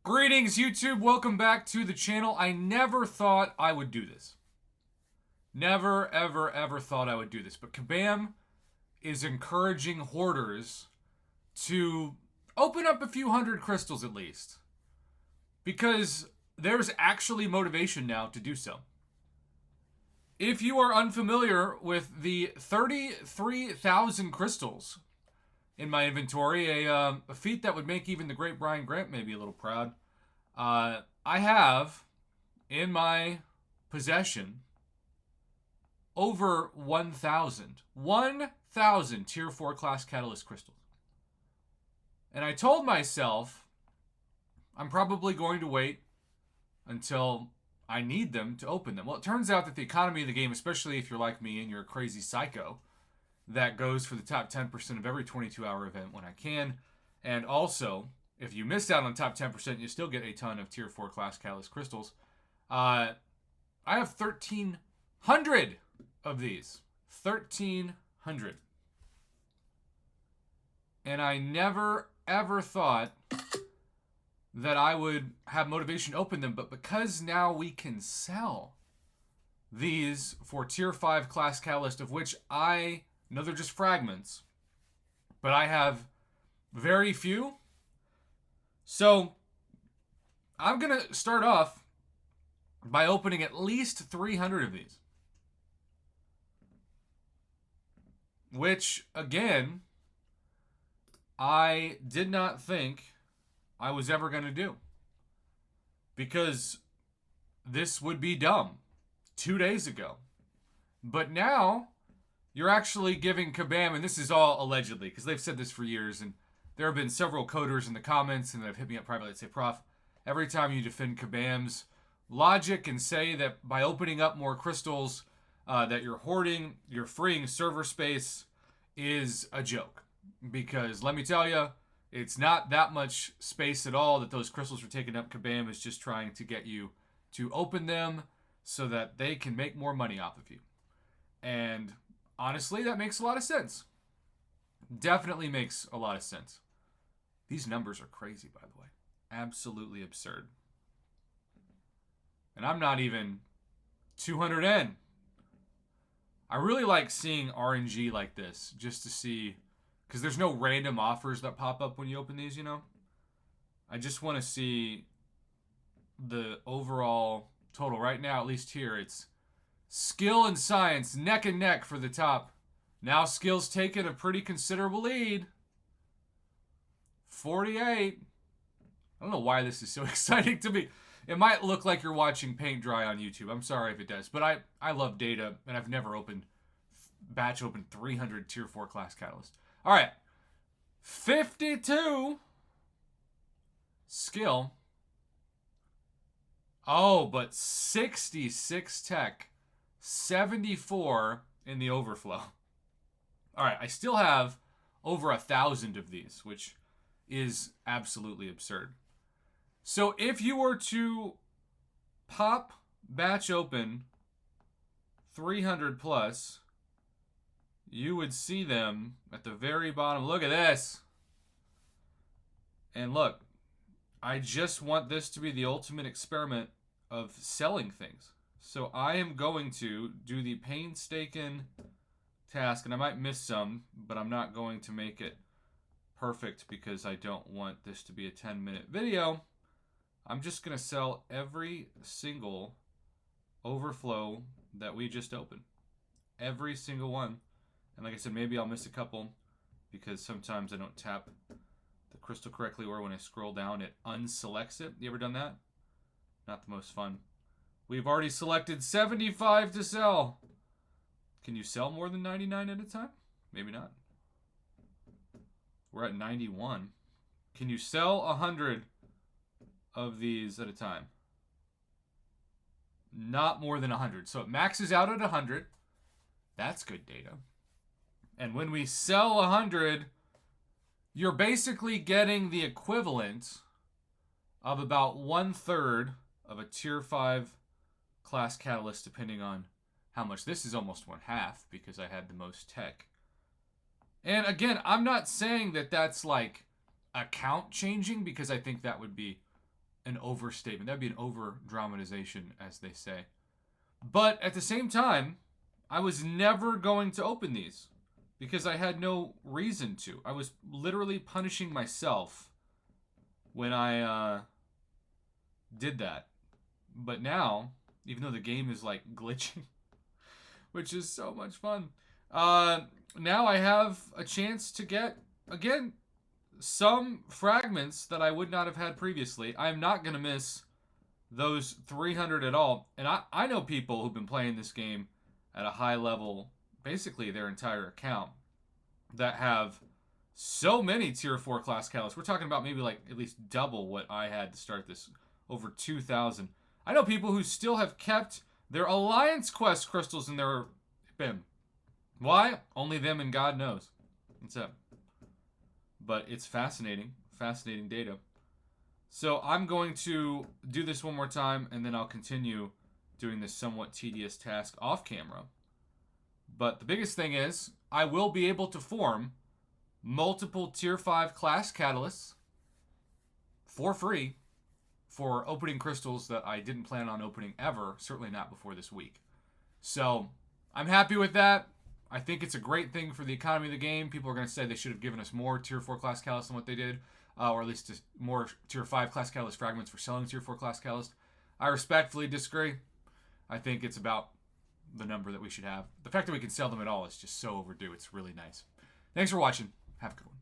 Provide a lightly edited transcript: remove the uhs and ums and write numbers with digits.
Greetings, YouTube. Welcome back to the channel. I never thought I would do this. Never, ever, ever thought I would do this. But Kabam is encouraging hoarders to open up a few hundred crystals at least. Because there's actually motivation now to do so. If you are unfamiliar with the 33,000 crystals in my inventory, a feat that would make even the great Brian Grant maybe a little proud. I have in my possession over 1,000 tier 4 class catalyst crystals. And I told myself I'm probably going to wait until I need them to open them. Well, it turns out that the economy of the game, especially if you're like me and you're a crazy psycho, that goes for the top 10% of every 22-hour event when I can. And also, if you miss out on top 10%, you still get a ton of tier 4 class catalyst crystals. I have 1,300 of these. 1,300. And I never, ever thought that I would have motivation to open them. But because now we can sell these for tier 5 class catalyst, of which I know they're just fragments, but I have very few. So I'm going to start off by opening at least 300 of these. Which, again, I did not think I was ever going to do. Because this would be dumb 2 days ago. But now you're actually giving Kabam, and this is all allegedly, because they've said this for years, and there have been several coders in the comments and that have hit me up privately that say, Prof, every time you defend Kabam's logic and say that by opening up more crystals that you're hoarding, you're freeing server space, is a joke. Because let me tell you, it's not that much space at all that those crystals are taking up. Kabam is just trying to get you to open them so that they can make more money off of you. And honestly, that makes a lot of sense. Definitely makes a lot of sense. These numbers are crazy, by the way. Absolutely absurd. And I'm not even 200 in. I really like seeing RNG like this, just to see, because there's no random offers that pop up when you open these, you know? I just want to see the overall total. Right now, at least here, it's skill and science neck and neck for the top. Now skill's taking a pretty considerable lead. 48. I don't know why this is so exciting to me. It might look like you're watching paint dry on YouTube. I'm sorry if it does. But I love data, and I've never batch opened 300 tier 4 class catalysts. All right. 52 skill. Oh, but 66 tech. 74 in the overflow. All right, I still have over 1,000 of these, which is absolutely absurd. So if you were to pop batch open 300 plus, you would see them at the very bottom. Look at this. And look, I just want this to be the ultimate experiment of selling things. So I am going to do the painstaking task, and I might miss some, but I'm not going to make it perfect because I don't want this to be a 10-minute video. I'm just going to sell every single overflow that we just opened. Every single one. And like I said, maybe I'll miss a couple because sometimes I don't tap the crystal correctly, or when I scroll down, it unselects it. You ever done that? Not the most fun. We've already selected 75 to sell. Can you sell more than 99 at a time? Maybe not. We're at 91. Can you sell 100 of these at a time? Not more than 100. So it maxes out at 100. That's good data. And when we sell 100, you're basically getting the equivalent of about 1/3 of a tier 5 class catalyst, depending on how much. This is almost 1/2 because I had the most tech. And again, I'm not saying that that's like account changing, because I think that would be an overstatement. That would be an over dramatization, as they say. But at the same time, I was never going to open these because I had no reason to. I was literally punishing myself when I did that. But now, even though the game is like glitching, which is so much fun, now I have a chance to get, again, some fragments that I would not have had previously. I'm not going to miss those 300 at all. And I know people who've been playing this game at a high level, basically their entire account, that have so many tier 4 class catalysts. We're talking about maybe like at least double what I had to start this, over 2,000. I know people who still have kept their Alliance Quest crystals in their BIM. Why? Only them and God knows. That's it. But it's fascinating. Fascinating data. So I'm going to do this one more time, and then I'll continue doing this somewhat tedious task off camera. But the biggest thing is, I will be able to form multiple tier 5 class catalysts for free for opening crystals that I didn't plan on opening ever, certainly not before this week. So I'm happy with that. I think it's a great thing for the economy of the game. People are going to say they should have given us more tier 4 class catalysts than what they did, or at least more tier 5 class catalyst fragments for selling tier 4 class catalyst. I respectfully disagree. I think it's about the number that we should have. The fact that we can sell them at all is just so overdue. It's really nice. Thanks for watching. Have a good one.